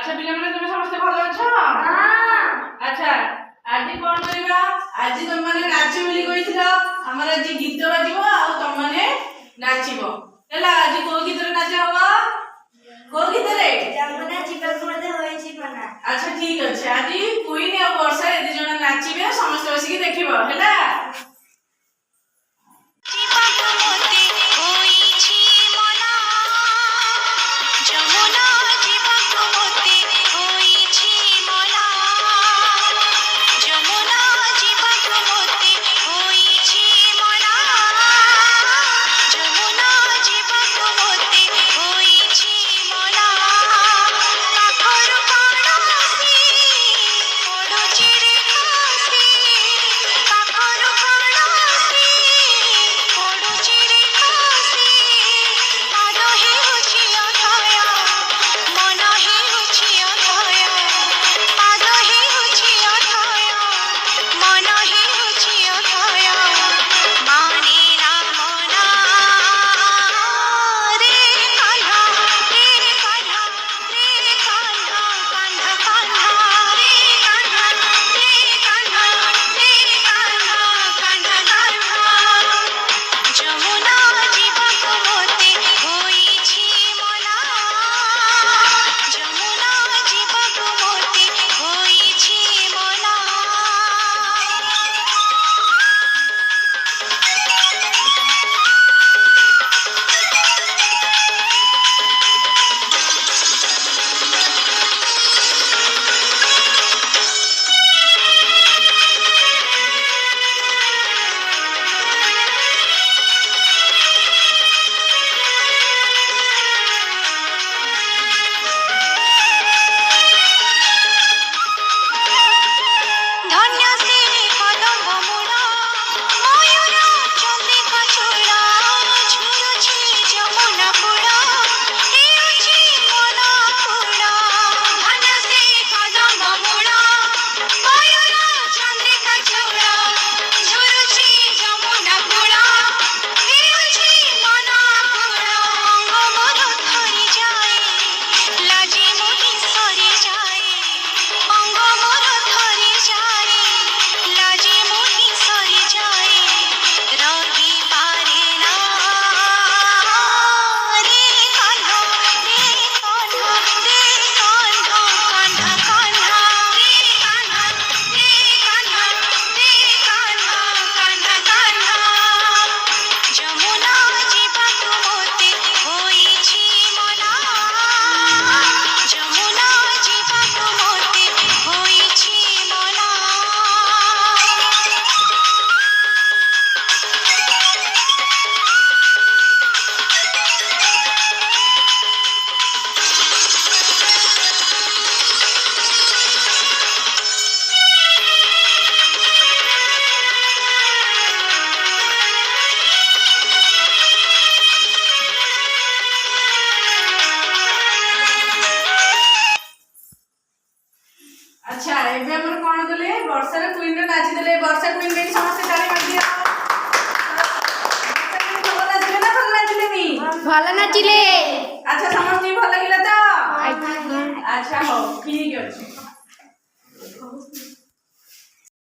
আচ্ছা পিলাମାନେ তুমি ସମସ୍ତେ ଭଲ ଅଛ? আচ্ছা ଆଜି କଣ କରିବା? ଆଜି ତମମାନେ ନାଚ ବୋଲି କହିଥିଲ। ଆମର ଆଜି ଗୀତ ବାଜିବ ଆଉ ତମମାନେ ନାଚିବ ହେଲା। ଆଜି କୋଉ ଗୀତରେ ନାଚ ହବ? କୋଉ ଗୀତରେ? ଯମୁନା ଯିବାକୁ ମତେ ହୋଇଛି ମନା। ଆଚ୍ଛା ଠିକ ଅଛି। ଆଜି କୁଇନି ଆଉ ବର୍ଷା ଏ ଦି ଜଣ ନାଚିବେ, ସମସ୍ତେ ବସିକି ଦେଖିବ ହେଲା। আচ্ছা ଏବେ ଆମର କଣ ଦେଲେ? ବର୍ଷାର କୁଇନ ନାଚି ଦେଲେ। ବର୍ଷା କୁଇନ ପାଇଁ ସମସ୍ତେ ତାଳି ମାରିଦିଅ। ଭଲ ନାଚିଲେ ନା ଭଲ ନାଚିଲେନି? ଭଲ ନାଚିଲେ।